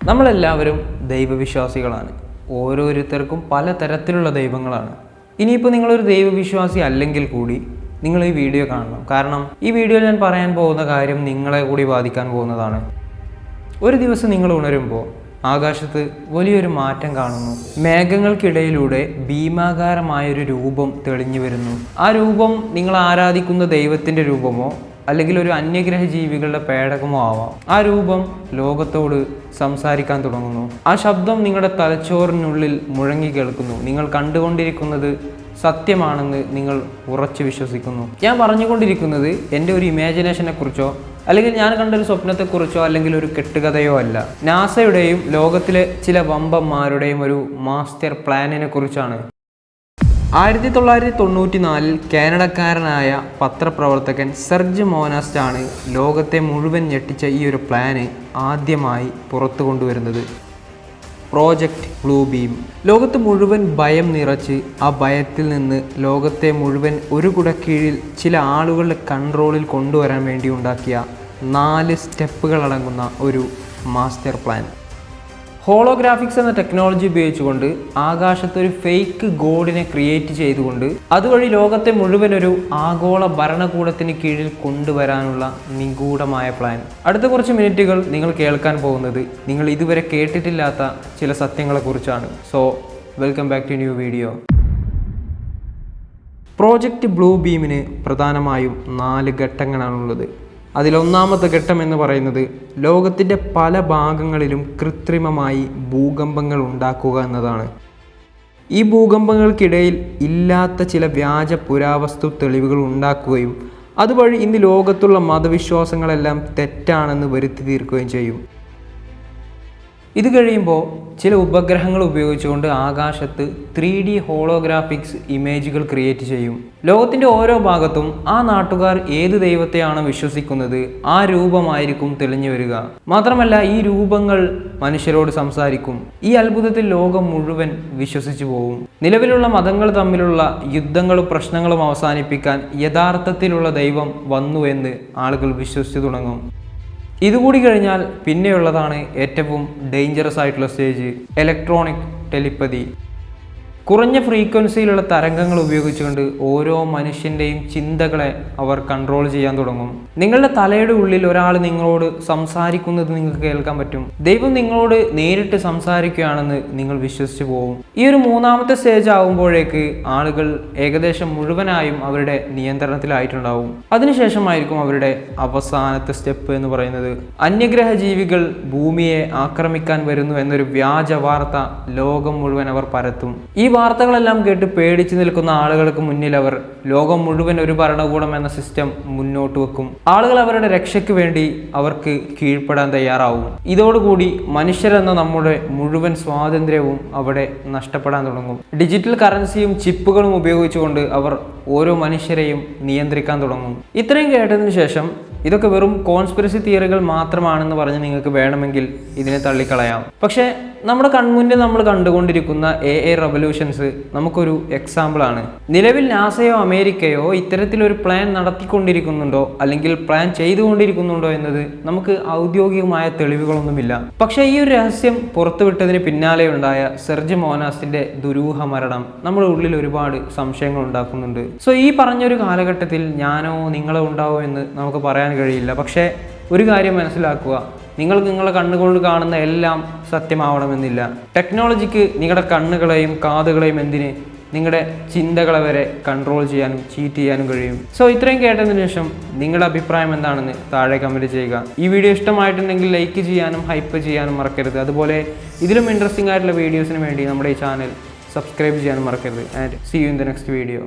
നമ്മളെല്ലാവരും ദൈവവിശ്വാസികളാണ്. ഓരോരുത്തർക്കും പല തരത്തിലുള്ള ദൈവങ്ങളാണ്. ഇനിയിപ്പോൾ നിങ്ങളൊരു ദൈവവിശ്വാസി അല്ലെങ്കിൽ കൂടി നിങ്ങൾ ഈ വീഡിയോ കാണണം. കാരണം ഈ വീഡിയോയിൽ ഞാൻ പറയാൻ പോകുന്ന കാര്യം നിങ്ങളെ കൂടി ബാധിക്കാൻ പോകുന്നതാണ്. ഒരു ദിവസം നിങ്ങൾ ഉണരുമ്പോൾ ആകാശത്ത് വലിയൊരു മാറ്റം കാണുന്നു. മേഘങ്ങൾക്കിടയിലൂടെ ഭീമാകാരമായൊരു രൂപം തെളിഞ്ഞു വരുന്നു. ആ രൂപം നിങ്ങൾ ആരാധിക്കുന്ന ദൈവത്തിൻ്റെ രൂപമോ അല്ലെങ്കിൽ ഒരു അന്യഗ്രഹ ജീവികളുടെ പേടകമോ ആവാം. ആ രൂപം ലോകത്തോട് സംസാരിക്കാൻ തുടങ്ങുന്നു. ആ ശബ്ദം നിങ്ങളുടെ തലച്ചോറിനുള്ളിൽ മുഴങ്ങി കേൾക്കുന്നു. നിങ്ങൾ കണ്ടുകൊണ്ടിരിക്കുന്നത് സത്യമാണെന്ന് നിങ്ങൾ ഉറച്ചു വിശ്വസിക്കുന്നു. ഞാൻ പറഞ്ഞുകൊണ്ടിരിക്കുന്നത് എൻ്റെ ഒരു ഇമാജിനേഷനെ കുറിച്ചോ അല്ലെങ്കിൽ ഞാൻ കണ്ടൊരു സ്വപ്നത്തെക്കുറിച്ചോ അല്ലെങ്കിൽ ഒരു കെട്ടുകഥയോ അല്ല. നാസയുടെയും ലോകത്തിലെ ചില വമ്പന്മാരുടെയും ഒരു മാസ്റ്റർ പ്ലാനിനെ കുറിച്ചാണ്. 1994 കാനഡക്കാരനായ പത്രപ്രവർത്തകൻ സെർജ് മോനാസ്റ്റ് ആണ് ലോകത്തെ മുഴുവൻ ഞെട്ടിച്ച ഈ ഒരു പ്ലാന് ആദ്യമായി പുറത്തു കൊണ്ടുവരുന്നത്. Project blue beam. ലോകത്ത് മുഴുവൻ ഭയം നിറച്ച് ആ ഭയത്തിൽ നിന്ന് ലോകത്തെ മുഴുവൻ ഒരു കുടക്കീഴിൽ ചില ആളുകളുടെ കൺട്രോളിൽ കൊണ്ടുവരാൻ വേണ്ടി ഉണ്ടാക്കിയ 4 സ്റ്റെപ്പുകൾ അടങ്ങുന്ന ഒരു മാസ്റ്റർ പ്ലാൻ. ഹോളോഗ്രാഫിക്സ് എന്ന ടെക്നോളജി ഉപയോഗിച്ചുകൊണ്ട് ആകാശത്തൊരു ഫേക്ക് ഗോഡിനെ ക്രിയേറ്റ് ചെയ്തുകൊണ്ട് അതുവഴി ലോകത്തെ മുഴുവൻ ഒരു ആഗോള ഭരണകൂടത്തിന് കീഴിൽ കൊണ്ടുവരാനുള്ള നിഗൂഢമായ പ്ലാൻ. അടുത്ത കുറച്ച് മിനിറ്റുകൾ നിങ്ങൾ കേൾക്കാൻ പോകുന്നത് നിങ്ങൾ ഇതുവരെ കേട്ടിട്ടില്ലാത്ത ചില സത്യങ്ങളെക്കുറിച്ചാണ്. So welcome back to new video. Project blue ബീമിന് പ്രധാനമായും 4 ഘട്ടങ്ങളാണുള്ളത്. അതിലൊന്നാമത്തെ ഘട്ടം എന്ന് പറയുന്നത് ലോകത്തിൻ്റെ പല ഭാഗങ്ങളിലും കൃത്രിമമായി ഭൂകമ്പങ്ങൾ ഉണ്ടാക്കുക എന്നതാണ്. ഈ ഭൂകമ്പങ്ങൾക്കിടയിൽ ഇല്ലാത്ത ചില വ്യാജ പുരാവസ്തു തെളിവുകൾ ഉണ്ടാക്കുകയും അതുവഴി ഇന്ന് ലോകത്തുള്ള മതവിശ്വാസങ്ങളെല്ലാം തെറ്റാണെന്ന് വരുത്തി തീർക്കുകയും ചെയ്യും. ഇത് കഴിയുമ്പോൾ ചില ഉപഗ്രഹങ്ങൾ ഉപയോഗിച്ചുകൊണ്ട് ആകാശത്ത് 3D ഹോളോഗ്രാഫിക്സ് ഇമേജുകൾ ക്രിയേറ്റ് ചെയ്യും. ലോകത്തിൻ്റെ ഓരോ ഭാഗത്തും ആ നാട്ടുകാർ ഏത് ദൈവത്തെയാണോ വിശ്വസിക്കുന്നത് ആ രൂപമായിരിക്കും തെളിഞ്ഞു വരിക. മാത്രമല്ല ഈ രൂപങ്ങൾ മനുഷ്യരോട് സംസാരിക്കും. ഈ അത്ഭുതത്തിൽ ലോകം മുഴുവൻ വിശ്വസിച്ചു പോകും. നിലവിലുള്ള മതങ്ങൾ തമ്മിലുള്ള യുദ്ധങ്ങളും പ്രശ്നങ്ങളും അവസാനിപ്പിക്കാൻ യഥാർത്ഥത്തിലുള്ള ദൈവം വന്നു എന്ന് ആളുകൾ വിശ്വസിച്ചു തുടങ്ങും. ഇതുകൂടി കഴിഞ്ഞാൽ പിന്നെയുള്ളതാണ് ഏറ്റവും ഡേഞ്ചറസ് ആയിട്ടുള്ള സ്റ്റേജ്, ഇലക്ട്രോണിക് ടെലിപ്പതി. കുറഞ്ഞ ഫ്രീക്വൻസിയിലുള്ള തരംഗങ്ങൾ ഉപയോഗിച്ചുകൊണ്ട് ഓരോ മനുഷ്യൻ്റെയും ചിന്തകളെ അവർ കൺട്രോൾ ചെയ്യാൻ തുടങ്ങും. നിങ്ങളുടെ തലയുടെ ഉള്ളിൽ ഒരാൾ നിങ്ങളോട് സംസാരിക്കുന്നത് നിങ്ങൾക്ക് കേൾക്കാൻ പറ്റും. ദൈവം നിങ്ങളോട് നേരിട്ട് സംസാരിക്കുകയാണെന്ന് നിങ്ങൾ വിശ്വസിച്ചു പോകും. ഈ ഒരു 3ാമത്തെ സ്റ്റേജ് ആകുമ്പോഴേക്ക് ആളുകൾ ഏകദേശം മുഴുവനായും അവരുടെ നിയന്ത്രണത്തിലായിട്ടുണ്ടാവും. അതിനുശേഷമായിരിക്കും അവരുടെ അവസാനത്തെ സ്റ്റെപ്പ് എന്ന് പറയുന്നത്. അന്യഗ്രഹ ജീവികൾ ഭൂമിയെ ആക്രമിക്കാൻ വരുന്നു എന്നൊരു വ്യാജ വാർത്ത ലോകം മുഴുവൻ അവർ പരത്തും. ഈ വാർത്തകളെല്ലാം കേട്ട് പേടിച്ചു നിൽക്കുന്ന ആളുകൾക്ക് മുന്നിൽ അവർ ലോകം മുഴുവൻ ഒരു ഭരണകൂടം എന്ന സിസ്റ്റം മുന്നോട്ട് വെക്കും. ആളുകൾ അവരുടെ രക്ഷയ്ക്ക് വേണ്ടി അവർക്ക് കീഴ്പ്പെടാൻ തയ്യാറാവും. ഇതോടുകൂടി മനുഷ്യരെന്ന നമ്മുടെ മുഴുവൻ സ്വാതന്ത്ര്യവും അവിടെ നഷ്ടപ്പെടാൻ തുടങ്ങും. ഡിജിറ്റൽ കറൻസിയും ചിപ്പുകളും ഉപയോഗിച്ചുകൊണ്ട് അവർ ഓരോ മനുഷ്യരെയും നിയന്ത്രിക്കാൻ തുടങ്ങും. ഇത്രയും കേട്ടതിന് ശേഷം ഇതൊക്കെ വെറും കോൺസ്പിറസി തിയറികൾ മാത്രമാണെന്ന് പറഞ്ഞ് നിങ്ങൾക്ക് വേണമെങ്കിൽ ഇതിനെ തള്ളിക്കളയാം. പക്ഷേ നമ്മുടെ കൺമുന്നിൽ നമ്മൾ കണ്ടുകൊണ്ടിരിക്കുന്ന AI റവല്യൂഷൻസ് നമുക്കൊരു എക്സാമ്പിളാണ്. നിലവിൽ നാസയോ അമേരിക്കയോ ഇത്തരത്തിലൊരു പ്ലാൻ നടത്തിക്കൊണ്ടിരിക്കുന്നുണ്ടോ അല്ലെങ്കിൽ പ്ലാൻ ചെയ്തുകൊണ്ടിരിക്കുന്നുണ്ടോ എന്നത് നമുക്ക് ഔദ്യോഗികമായ തെളിവുകളൊന്നുമില്ല. പക്ഷേ ഈ ഒരു രഹസ്യം പുറത്തുവിട്ടതിന് പിന്നാലെ ഉണ്ടായ സെർജ് മോനാസ്റ്റിന്റെ ദുരൂഹ മരണം നമ്മുടെ ഉള്ളിൽ ഒരുപാട് സംശയങ്ങൾ ഉണ്ടാക്കുന്നുണ്ട്. സോ ഈ പറഞ്ഞൊരു കാലഘട്ടത്തിൽ ഞാനോ നിങ്ങളോ ഉണ്ടാവോ എന്ന് നമുക്ക് പറയാൻ കഴിയില്ല. പക്ഷേ ഒരു കാര്യം മനസ്സിലാക്കുക, നിങ്ങളുടെ കണ്ണുകൊണ്ട് കാണുന്ന എല്ലാം സത്യമാവണമെന്നില്ല. ടെക്നോളജിക്ക് നിങ്ങളുടെ കണ്ണുകളെയും കാതുകളെയും എന്തിന് നിങ്ങളുടെ ചിന്തകളെ വരെ കൺട്രോൾ ചെയ്യാനും ചീറ്റ് ചെയ്യാനും കഴിയും. സോ ഇത്രയും കേട്ടതിന് ശേഷം നിങ്ങളുടെ അഭിപ്രായം എന്താണെന്ന് താഴെ കമൻറ്റ് ചെയ്യുക. ഈ വീഡിയോ ഇഷ്ടമായിട്ടുണ്ടെങ്കിൽ ലൈക്ക് ചെയ്യാനും ഹൈപ്പ് ചെയ്യാനും മറക്കരുത്. അതുപോലെ ഇതിലും ഇൻട്രസ്റ്റിംഗ് ആയിട്ടുള്ള വീഡിയോസിന് വേണ്ടി നമ്മുടെ ഈ ചാനൽ സബ്സ്ക്രൈബ് ചെയ്യാനും മറക്കരുത്. And see you in the next video.